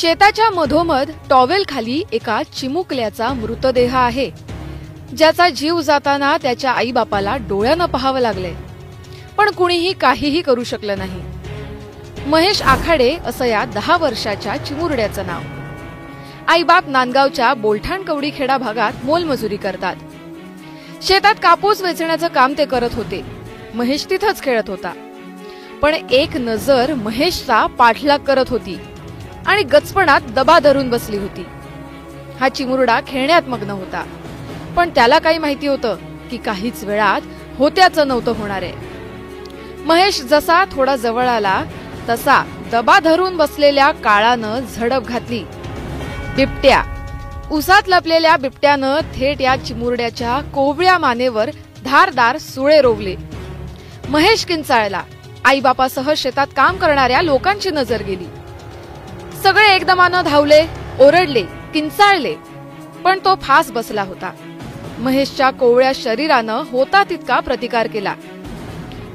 शेताच्या मधोमध टॉवेल खाली एका चिमुकल्याचा मृतदेह आहे, ज्याचा जीव जाताना त्याच्या आईबापाला डोळ्यानं पाहावं लागले, पण कुणीही काहीही करू शकलं नाही. महेश आखाडे असं या 10 वर्षाच्या चिमुरड्याचं नाव. आईबाप नांदगावच्या बोलठाण खेडा भागात मोलमजुरी करतात. शेतात कापूस वेचण्याचं काम ते करत होते. महेश तिथंच खेळत होता. पण एक नजर महेशचा पाठलाग करत होती आणि गचपणात दबा धरून बसली होती. हा चिमुरडा खेळण्यात मग्न होता, पण त्याला काही माहिती होतं की काहीच वेळात होत्याचं नव्हतं होणार आहे. महेश जसा थोडा जवळ आला तसा दबा धरून बसलेल्या काळानं झडप घातली. बिबट्या. उसात लपलेल्या बिबट्यानं थेट या चिमुरड्याच्या कोवळ्या मानेवर धारदार सुळे रोवले. महेश किंचाळला. आईबापासह शेतात काम करणाऱ्या लोकांची नजर गेली. सगळे एकदमानं धावले, ओरडले, किंचाळले, पण तो फास बसला होता. महेशच्या कोवळ्या शरीरानं होता तितका प्रतिकार केला,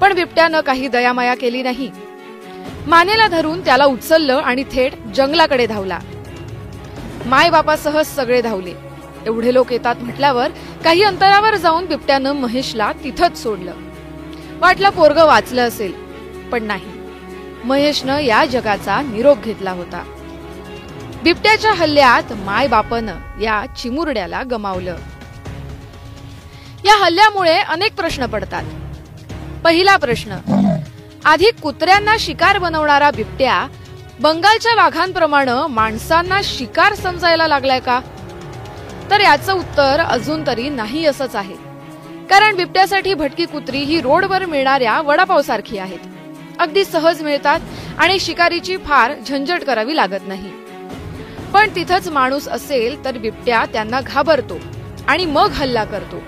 पण बिबट्यानं काही दयामाया केली नाही. मानेला धरून त्याला उचललं आणि थेट जंगलाकडे धावला. मायबापासह सगळे धावले. एवढे लोक येतात म्हटल्यावर काही अंतरावर जाऊन बिबट्यानं महेशला तिथंच सोडलं. वाटलं पोरगं वाचलं असेल, पण नाही. महेशनं या जगाचा निरोप घेतला होता. बिबट्याच्या हल्ल्यात मायबापानं या चिमुरड्याला गमावलं. या हल्ल्यामुळे अनेक प्रश्न पडतात. पहिला प्रश्न, आधी कुत्र्यांना शिकार बनवणारा बिबट्या बंगालच्या वाघांप्रमाणे माणसांना शिकार समजायला लागलाय का? तर याचं उत्तर अजून तरी नाही असंच आहे. कारण बिबट्यासाठी भटकी कुत्री ही रोडवर मिळणाऱ्या वडापाव सारखी आहेत. अगदी सहज मिळतात आणि शिकारीची फार झंझट करावी लागत नाही. पण तिथंच माणूस असेल तर बिबट्या त्यांना घाबरतो आणि मग हल्ला करतो.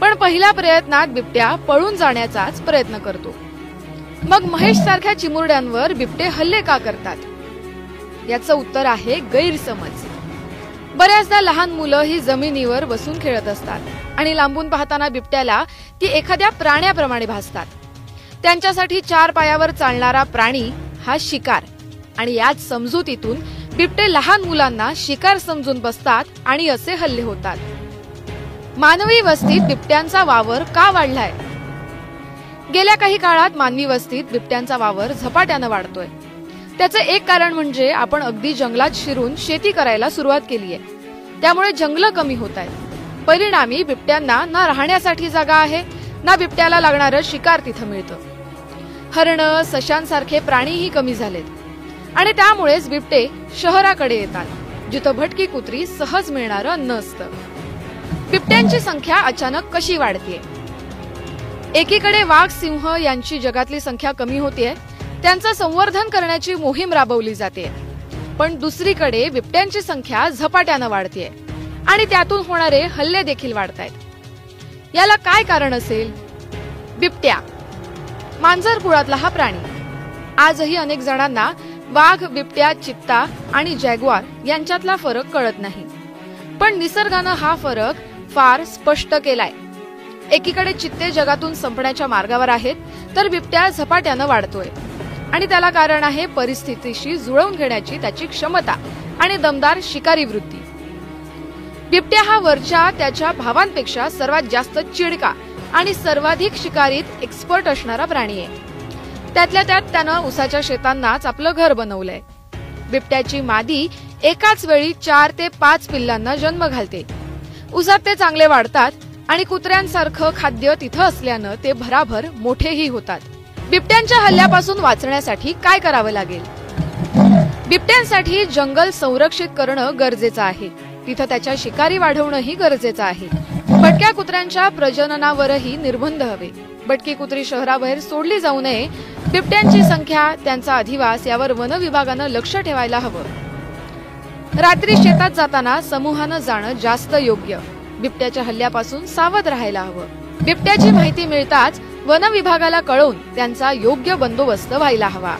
पण पहिल्या प्रयत्नात बिबट्या पळून जाण्याचाच प्रयत्न करतो. मग महेश सारख्या चिमुरड्यांवर बिबटे हल्ले का करतात? याचं उत्तर आहे गैरसमज. बऱ्याचदा लहान मुलं ही जमिनीवर बसून खेळत असतात आणि लांबून पाहताना बिबट्याला ती एखाद्या प्राण्याप्रमाणे भासतात. त्यांच्यासाठी 4 पायावर चालणारा प्राणी हा शिकार, आणि याच समजुतीतून बिबटे लहान मुलांना शिकार समजून बसतात आणि असे हल्ले होतात. मानवी वस्तीत बिबट्यांचा वावर का वाढलाय? गेल्या काही काळात मानवी वस्तीत बिबट्यांचा वावर झपाट्यानं वाढतोय. त्याचं एक कारण म्हणजे आपण अगदी जंगलात शिरून शेती करायला सुरुवात केलीय. त्यामुळे जंगलं कमी होत आहेत. परिणामी बिबट्यांना ना राहण्यासाठी जागा आहे, ना बिबट्याला लागणारं शिकार तिथं मिळतं. हरणं, सशांसारखे प्राणीही कमी झालेत आणि त्यामुळेच बिबटे शहराकडे येतात, जिथं भटकी कुत्री सहज मिळणारं अन्न असतं. बिबट्यांची संख्या अचानक कशी वाढतेय? एकीकडे वाघ, सिंह यांची जगातली संख्या कमी होतीये, त्यांचं संवर्धन करण्याची मोहीम राबवली जाते. पण दुसरीकडे बिबट्यांची संख्या झपाट्यानं वाढतेय आणि त्यातून होणारे हल्ले देखील वाढतायत. याला काय कारण असेल? बिबट्या मांजर कुळातला हा प्राणी. आजही अनेक जणांना वाघ, बिबट्या, चित्ता आणि जॅग्वार यांच्यातला फरक कळत नाही. पण निसर्गानं हा फरक फार स्पष्ट केलाय. एकीकडे चित्ते जगातून संपण्याच्या मार्गावर आहेत, तर बिबट्या झपाट्यानं वाढतोय. आणि त्याला कारण आहे परिस्थितीशी जुळवून घेण्याची त्याची क्षमता आणि दमदार शिकारी वृत्ती. बिबट्या हा वरच्या त्याच्या भावांपेक्षा सर्वात जास्त चिडका आणि सर्वाधिक शिकारीत एक्सपर्ट असणारा प्राणी आहे. त्यातल्या त्यात त्यानं उसाच्या शेतांनाच आपलं घर बनवलंय. बिबट्याची मादी एकाच वेळी 4 ते 5 पिल्लांना जन्म घालते. उसात ते चांगले वाढतात आणि कुत्र्यांसारखं खाद्य तिथं असल्यानं ते भराभर मोठेही होतात. बिबट्यांच्या हल्ल्यापासून वाचण्यासाठी काय करावं लागेल? बिबट्यांसाठी जंगल संरक्षित करणं गरजेचं आहे. तिथं त्याच्या शिकारी वाढवणंही गरजेचं आहे. भटक्या कुत्र्यांच्या प्रजननावरही निर्बंध हवे. भटकी कुत्री शहराबाहेर सोडली जाऊ नये. बिबट्यांची संख्या, त्यांचा अधिवास यावर वन विभागानं लक्ष ठेवायला हवं. रात्री शेतात जाताना समूहानं जाणं जास्त योग्य. बिबट्याच्या हल्ल्यापासून सावध राहायला हवं. बिबट्याची माहिती मिळताच वन विभागाला कळवून त्यांचा योग्य बंदोबस्त व्हायला हवा.